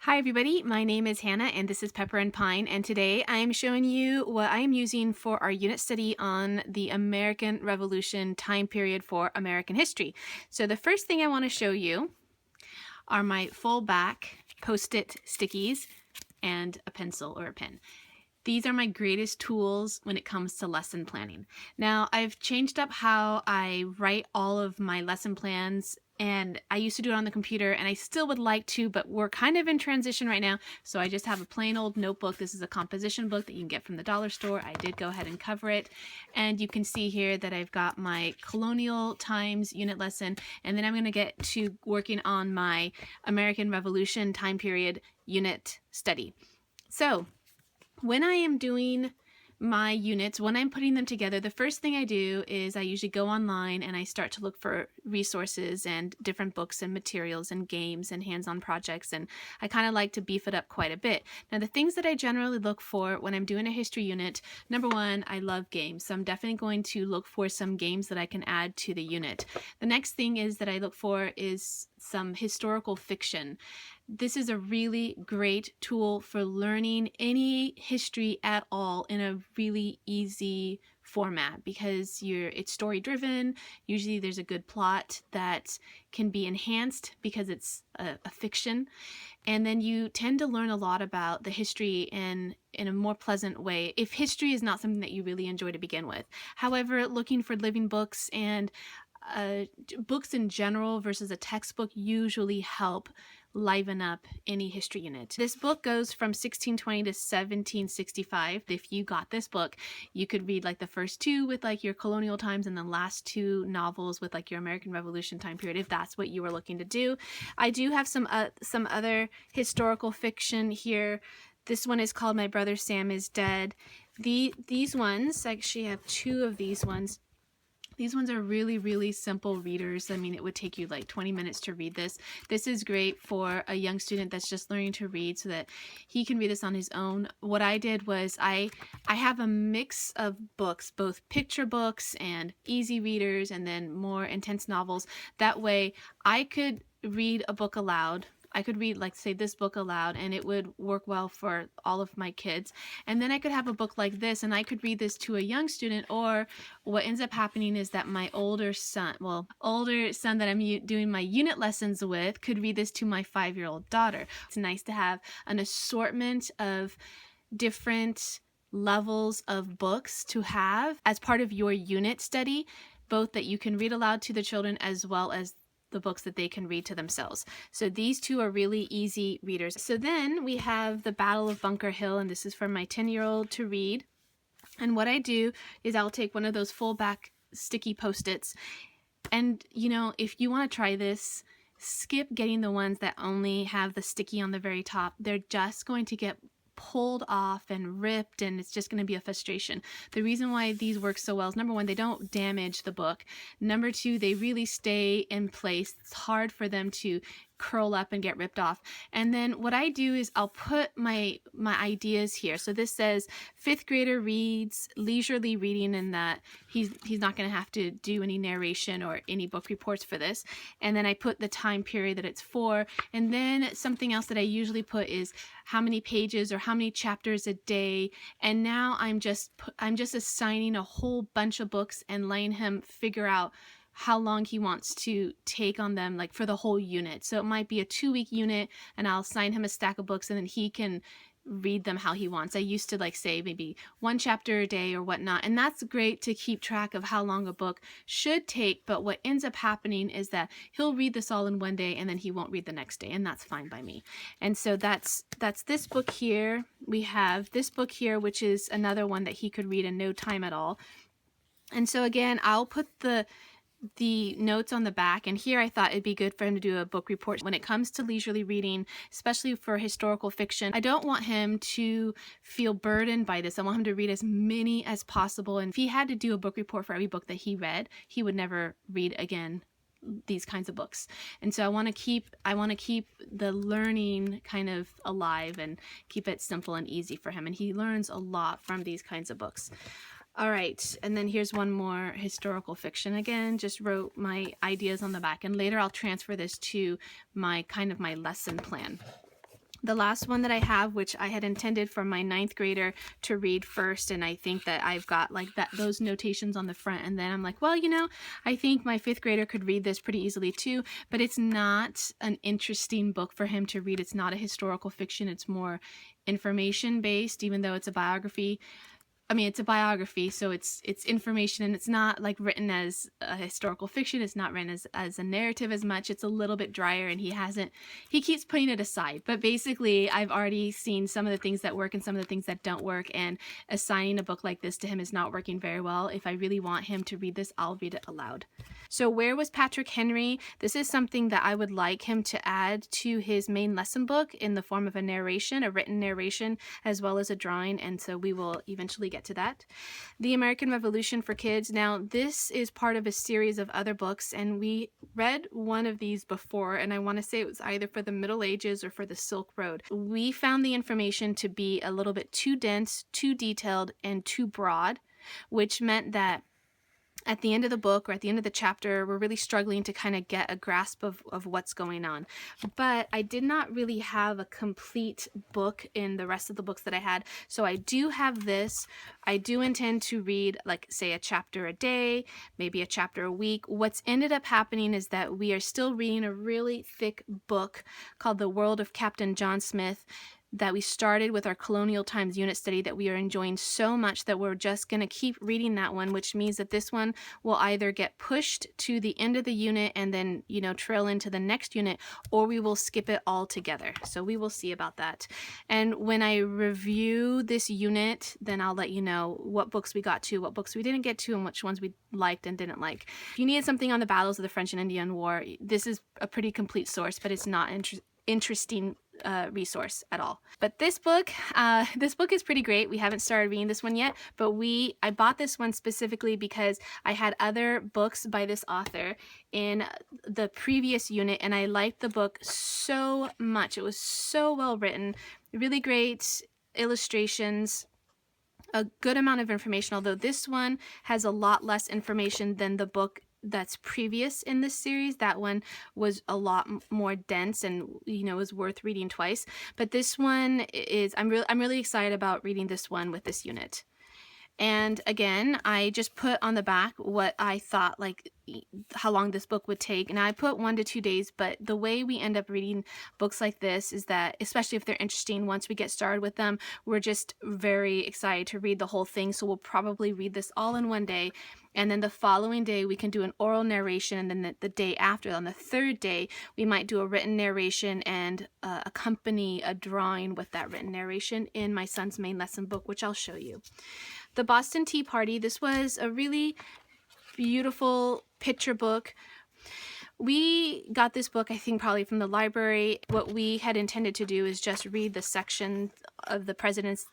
Hi everybody, my name is Hannah and this is Pepper and Pine, and today I am showing you what I am using for our unit study on the American Revolution time period for American history. So the first thing I want to show you are my full back post-it stickies and a pencil or a pen. These are my greatest tools when it comes to lesson planning. Now, I've changed up how I write all of my lesson plans, and I used to do it on the computer, and I still would like to, but we're kind of in transition right now, so I just have a plain old notebook. This is a composition book that you can get from the dollar store. I did go ahead and cover it, and you can see here that I've got my Colonial Times unit lesson, and then I'm going to get to working on my American Revolution time period unit study. So, when I am doing my units, when I'm putting them together, the first thing I do is I usually go online and I start to look for resources and different books and materials and games and hands-on projects, and I kind of like to beef it up quite a bit. Now, the things that I generally look for when I'm doing a history unit, number one, I love games, so I'm definitely going to look for some games that I can add to the unit. The next thing is that I look for is some historical fiction. This is a really great tool for learning any history at all in a really easy format because it's story driven. Usually there's a good plot that can be enhanced because it's a fiction, and then you tend to learn a lot about the history in a more pleasant way if history is not something that you really enjoy to begin with. However, looking for living books and books in general versus a textbook usually help liven up any history unit. This book goes from 1620 to 1765. If you got this book, you could read like the first two with like your Colonial Times and the last two novels with like your American Revolution time period, if that's what you were looking to do. I do have some other historical fiction here. This one is called My Brother Sam is Dead. These ones, I actually have two of these ones. These ones are really, really simple readers. I mean, it would take you like 20 minutes to read this. This is great for a young student that's just learning to read so that he can read this on his own. What I did was I have a mix of books, both picture books and easy readers and then more intense novels. That way I could read a book aloud. I could read, like, say, this book aloud, and it would work well for all of my kids. And then I could have a book like this, and I could read this to a young student, or what ends up happening is that my older son that I'm doing my unit lessons with could read this to my 5-year-old daughter. It's nice to have an assortment of different levels of books to have as part of your unit study, both that you can read aloud to the children as well as the books that they can read to themselves. So these two are really easy readers. So then we have The Battle of Bunker Hill, and this is for my 10-year-old to read. And what I do is I'll take one of those full back sticky Post-its, and if you want to try this, skip getting the ones that only have the sticky on the very top. They're just going to get pulled off and ripped, and it's just going to be a frustration. The reason why these work so well is, number one, they don't damage the book. Number two, they really stay in place. It's hard for them to curl up and get ripped off. And then what I do is I'll put my ideas here. So this says 5th grader reads leisurely reading, and that he's not going to have to do any narration or any book reports for this. And then I put the time period that it's for. And then something else that I usually put is how many pages or how many chapters a day. And now I'm just assigning a whole bunch of books and letting him figure out how long he wants to take on them, like for the whole unit. So it might be a 2-week unit, and I'll assign him a stack of books, and then he can read them how he wants. I used to say maybe 1 chapter a day or whatnot, and that's great to keep track of how long a book should take. But what ends up happening is that he'll read this all in one day, and then he won't read the next day, and that's fine by me. And so that's this book here. We have this book here, which is another one that he could read in no time at all. And so again, I'll put the notes on the back, and here I thought it'd be good for him to do a book report. When it comes to leisurely reading, especially for historical fiction, I don't want him to feel burdened by this. I want him to read as many as possible, and if he had to do a book report for every book that he read, he would never read again these kinds of books. And so I want to keep the learning kind of alive and keep it simple and easy for him, and he learns a lot from these kinds of books. All right, and then here's one more historical fiction. Again, just wrote my ideas on the back, and later I'll transfer this to my lesson plan. The last one that I have, which I had intended for my 9th grader to read first, and I think that I've got like those notations on the front, and then I'm like, well, you know, I think my 5th grader could read this pretty easily too, but it's not an interesting book for him to read. It's not a historical fiction. It's more information based, even though it's a biography. I mean, it's a biography, so it's information, and it's not like written as a historical fiction. It's not written as a narrative as much. It's a little bit drier, and he keeps putting it aside. But basically, I've already seen some of the things that work and some of the things that don't work, and assigning a book like this to him is not working very well. If I really want him to read this, I'll read it aloud. So where was Patrick Henry? This is something that I would like him to add to his main lesson book in the form of a narration, a written narration, as well as a drawing, and so we will eventually get to that. The American Revolution for Kids. Now, this is part of a series of other books, and we read one of these before, and I want to say it was either for the Middle Ages or for the Silk Road. We found the information to be a little bit too dense, too detailed, and too broad, which meant that at the end of the book or at the end of the chapter, we're really struggling to kind of get a grasp of what's going on. But I did not really have a complete book in the rest of the books that I had. So I do have this. I do intend to read, like, say, a chapter a day, maybe a chapter a week. What's ended up happening is that we are still reading a really thick book called The World of Captain John Smith, that we started with our Colonial Times unit study that we are enjoying so much that we're just going to keep reading that one, which means that this one will either get pushed to the end of the unit and then, you know, trail into the next unit, or we will skip it all together. So we will see about that. And when I review this unit, then I'll let you know what books we got to, what books we didn't get to, and which ones we liked and didn't like. If you needed something on the battles of the French and Indian War, this is a pretty complete source, but it's not interesting resource at all. But this book is pretty great. We haven't started reading this one yet, but I bought this one specifically because I had other books by this author in the previous unit, and I liked the book so much. It was so well written, really great illustrations, a good amount of information, although this one has a lot less information than the book that's previous in this series. That one was a lot more dense and, you know, was worth reading twice. But this one is, I'm really excited about reading this one with this unit. And again, I just put on the back what I thought, like, how long this book would take. And I put 1 to 2 days, but the way we end up reading books like this is that, especially if they're interesting, once we get started with them, we're just very excited to read the whole thing. So we'll probably read this all in one day. And then the following day, we can do an oral narration. And then the day after, on the 3rd day, we might do a written narration and accompany a drawing with that written narration in my son's main lesson book, which I'll show you. The Boston Tea Party. This was a really beautiful picture book. We got this book, I think, probably from the library. What we had intended to do is just read the section of the presidents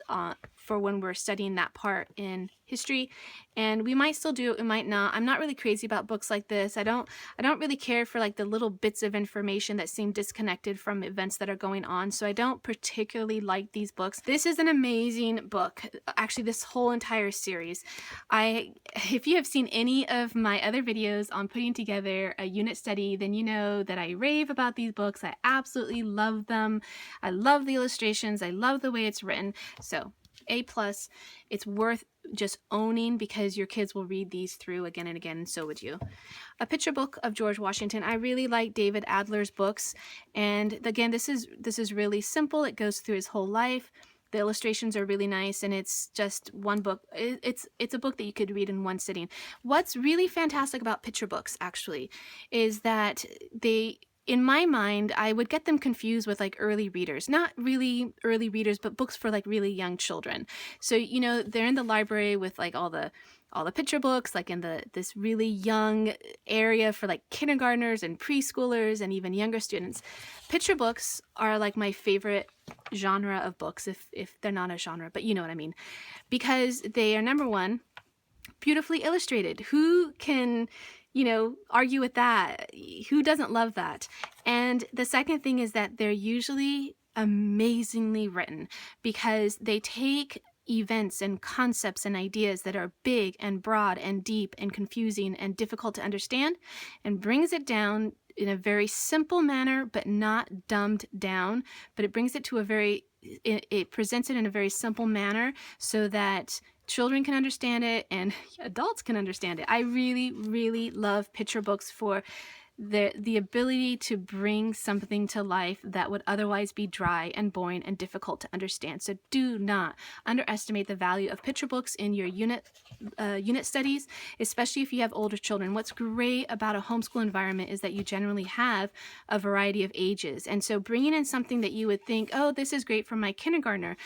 for when we're studying that part in history, and we might still do it, we might not. I'm not really crazy about books like this. I don't really care for like the little bits of information that seem disconnected from events that are going on, so I don't particularly like these books. This is an amazing book, actually this whole entire series. If you have seen any of my other videos on putting together a unit study, then you know that I rave about these books. I absolutely love them. I love the illustrations. I love the way it's written. So A+, it's worth just owning because your kids will read these through again and again, and so would you. A picture book of George Washington. I really like David Adler's books, and again, this is really simple. It goes through his whole life. The illustrations are really nice, and it's just one book. It's a book that you could read in one sitting. What's really fantastic about picture books, actually, is that in my mind, I would get them confused with like early readers. Not really early readers, but books for like really young children. So, you know, they're in the library with like all the picture books, like in this really young area for like kindergartners and preschoolers and even younger students. Picture books are like my favorite genre of books, if they're not a genre, but you know what I mean. Because they are, number one, beautifully illustrated. Who can, you know, argue with that? Who doesn't love that? And the second thing is that they're usually amazingly written because they take events and concepts and ideas that are big and broad and deep and confusing and difficult to understand and brings it down in a very simple manner, but not dumbed down, but it brings it to a very, it presents it in a very simple manner so that children can understand it and adults can understand it. I really, really love picture books for the ability to bring something to life that would otherwise be dry and boring and difficult to understand. So do not underestimate the value of picture books in your unit studies, especially if you have older children. What's great about a homeschool environment is that you generally have a variety of ages. And so bringing in something that you would think, oh, this is great for my kindergartner,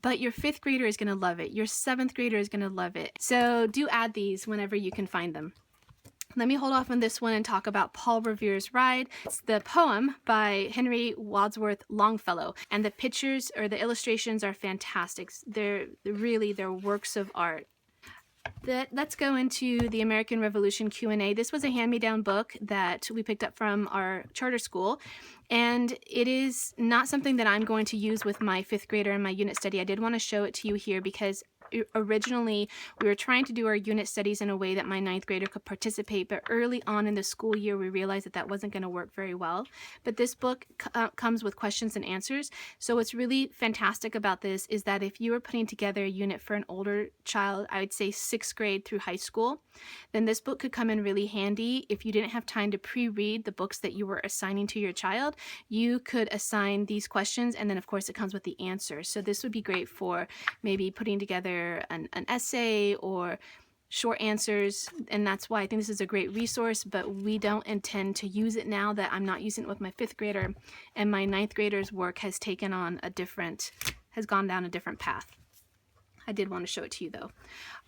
but your 5th grader is going to love it. Your 7th grader is going to love it. So do add these whenever you can find them. Let me hold off on this one and talk about Paul Revere's Ride. It's the poem by Henry Wadsworth Longfellow, and the pictures or the illustrations are fantastic. They're works of art. Let's go into the American Revolution Q&A. This was a hand-me-down book that we picked up from our charter school, and it is not something that I'm going to use with my 5th grader in my unit study. I did want to show it to you here because originally we were trying to do our unit studies in a way that my 9th grader could participate, but early on in the school year we realized that that wasn't going to work very well. But this book comes with questions and answers. So what's really fantastic about this is that if you were putting together a unit for an older child, I would say 6th grade through high school, then this book could come in really handy. If you didn't have time to pre-read the books that you were assigning to your child, you could assign these questions, and then of course it comes with the answers. So this would be great for maybe putting together an essay or short answers, and that's why I think this is a great resource, but we don't intend to use it now that I'm not using it with my 5th grader, and my 9th grader's work has gone down a different path. I did want to show it to you though.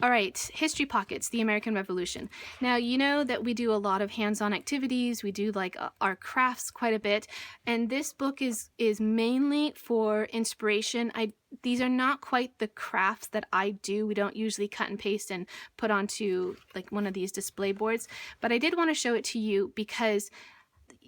All right, History Pockets, the American Revolution. Now, you know that we do a lot of hands-on activities. We do like our crafts quite a bit. And this book is mainly for inspiration. These are not quite the crafts that I do. We don't usually cut and paste and put onto like one of these display boards. But I did want to show it to you because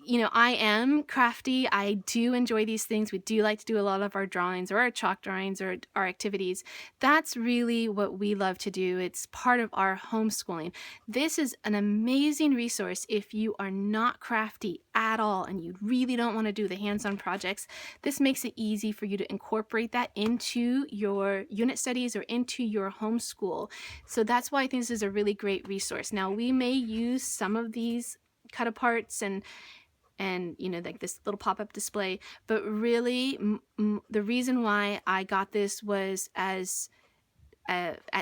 you know, I am crafty. I do enjoy these things. We do like to do a lot of our drawings or our chalk drawings or our activities. That's really what we love to do. It's part of our homeschooling. This is an amazing resource if you are not crafty at all and you really don't want to do the hands-on projects. This makes it easy for you to incorporate that into your unit studies or into your homeschool. So that's why I think this is a really great resource. Now, we may use some of these cut aparts and you know, like this little pop-up display, but really the reason why I got this was as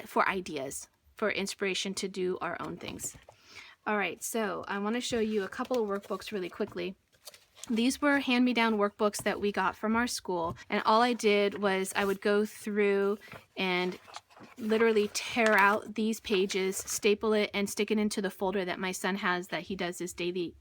for ideas, for inspiration to do our own things. All right, so I want to show you a couple of workbooks really quickly. These were hand-me-down workbooks that we got from our school, and all I did was I would go through and literally tear out these pages, staple it, and stick it into the folder that my son has that he does his daily,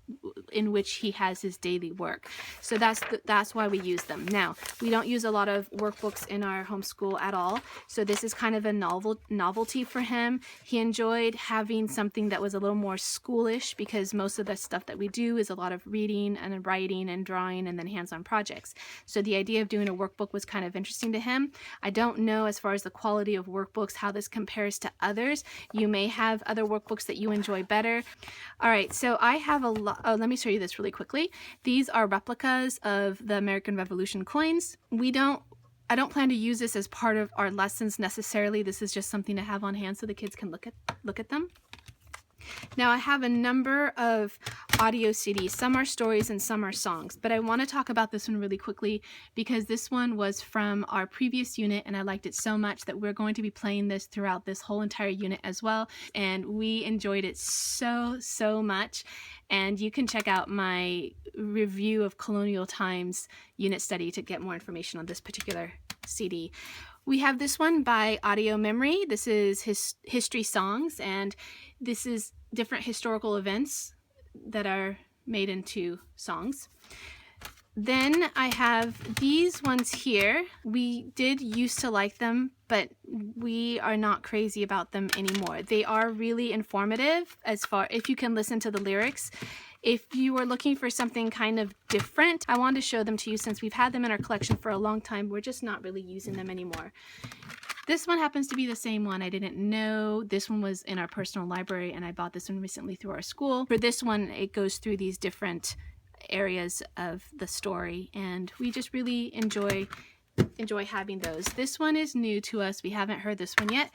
in which he has his daily work. So that's why we use them. Now, we don't use a lot of workbooks in our homeschool at all, so this is kind of a novelty for him. He enjoyed having something that was a little more schoolish because most of the stuff that we do is a lot of reading and writing and drawing and then hands-on projects. So the idea of doing a workbook was kind of interesting to him. I don't know as far as the quality of workbooks how this compares to others. You may have other workbooks that you enjoy better. All right, so I have a lot. Oh, let me show you this really quickly. These are replicas of the American Revolution coins. I don't plan to use this as part of our lessons necessarily. This is just something to have on hand so the kids can look at them. Now I have a number of audio CDs. Some are stories and some are songs, but I want to talk about this one really quickly because this one was from our previous unit and I liked it so much that we're going to be playing this throughout this whole entire unit as well, and we enjoyed it so much. And you can check out my review of Colonial Times unit study to get more information on this particular CD. We have this one by Audio Memory. This is history songs, and this is different historical events that are made into songs. Then I have these ones here. We did used to like them, but we are not crazy about them anymore. They are really informative as far if you can listen to the lyrics. If you were looking for something kind of different, I wanted to show them to you since we've had them in our collection for a long time. We're just not really using them anymore. This one happens to be the same one. I didn't know this one was in our personal library, and I bought this one recently through our school. For this one, it goes through these different areas of the story, and we just really enjoy having those. This one is new to us. We haven't heard this one yet.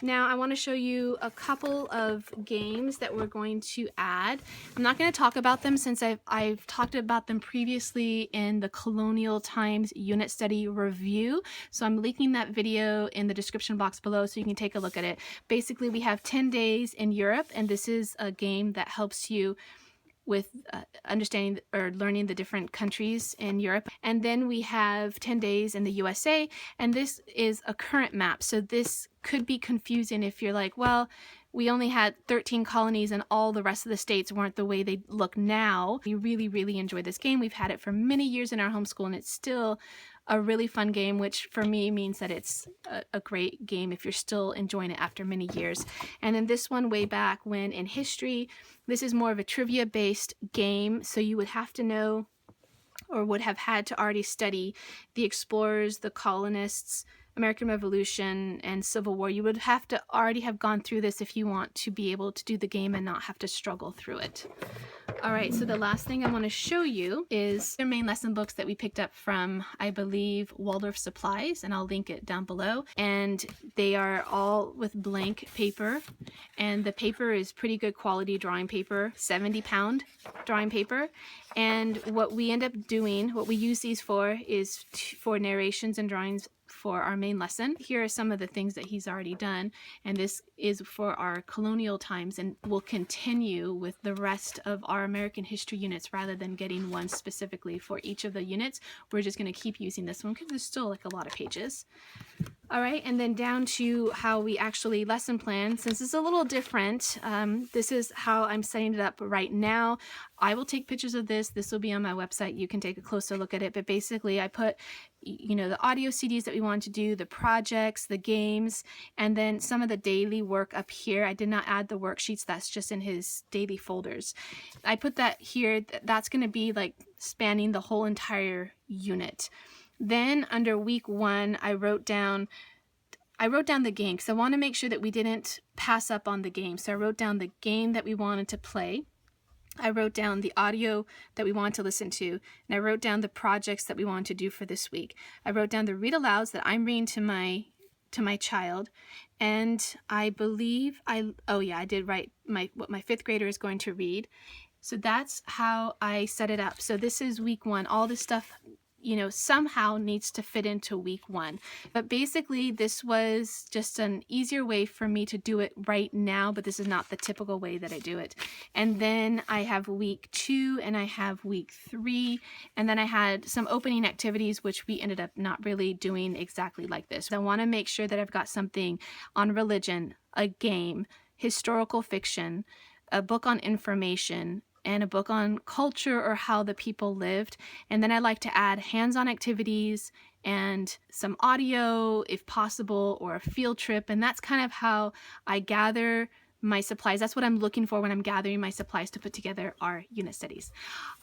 Now I want to show you a couple of games that we're going to add. I'm not going to talk about them since I've talked about them previously in the Colonial Times Unit Study Review. So I'm linking that video in the description box below so you can take a look at it. Basically, we have 10 days in Europe, and this is a game that helps you with understanding or learning the different countries in Europe. And then we have 10 days in the USA, and this is a current map. So this could be confusing if you're like, well, we only had 13 colonies and all the rest of the states weren't the way they look now. We really, really enjoy this game. We've had it for many years in our homeschool, and it's still a really fun game, which for me means that it's a great game if you're still enjoying it after many years. And then this one way back when in history, this is more of a trivia based game. So you would have to know, or would have had to already study the explorers, the colonists, American Revolution, and Civil War. You would have to already have gone through this if you want to be able to do the game and not have to struggle through it. All right, so the last thing I want to show you is their main lesson books that we picked up from, I believe, Waldorf Supplies, and I'll link it down below. And they are all with blank paper, and the paper is pretty good quality drawing paper, 70-pound drawing paper. And what we end up doing, what we use these for, is for narrations and drawings for our main lesson. Here are some of the things that he's already done, and this is for our Colonial Times, and we'll continue with the rest of our American history units rather than getting one specifically for each of the units. We're just going to keep using this one because there's still like a lot of pages. All right, and then down to how we actually lesson plan. Since it's a little different, this is how I'm setting it up right now. I will take pictures of this. This will be on my website. You can take a closer look at it. But basically, I put, you know, the audio CDs that we want to do, the projects, the games, and then some of the daily work up here. I did not add the worksheets. That's just in his daily folders. I put that here. That's going to be like spanning the whole entire unit. Then under week 1, I wrote down the game because I want to make sure that we didn't pass up on the game. So I wrote down the game that we wanted to play. I wrote down the audio that we wanted to listen to, and I wrote down the projects that we wanted to do for this week. I wrote down the read alouds that I'm reading to my child, and I believe I did write what my 5th grader is going to read. So that's how I set it up. So this is week 1. All this stuff, you know, somehow needs to fit into week 1. But basically, this was just an easier way for me to do it right now, but this is not the typical way that I do it. And then I have week 2 and I have week 3, and then I had some opening activities, which we ended up not really doing exactly like this. I want to make sure that I've got something on religion, a game, historical fiction, a book on information, and a book on culture or how the people lived. And then I like to add hands-on activities and some audio if possible, or a field trip. And that's kind of how I gather my supplies. That's what I'm looking for when I'm gathering my supplies to put together our unit studies.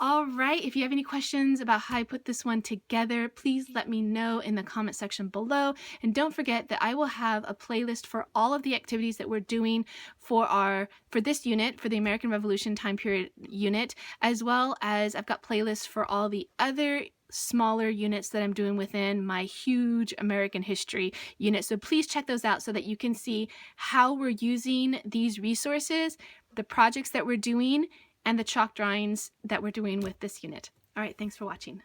All right, if you have any questions about how I put this one together, please let me know in the comment section below. And don't forget that I will have a playlist for all of the activities that we're doing for this unit, for the American Revolution time period unit, as well as I've got playlists for all the other smaller units that I'm doing within my huge American history unit. So please check those out so that you can see how we're using these resources, the projects that we're doing, and the chalk drawings that we're doing with this unit. All right, thanks for watching.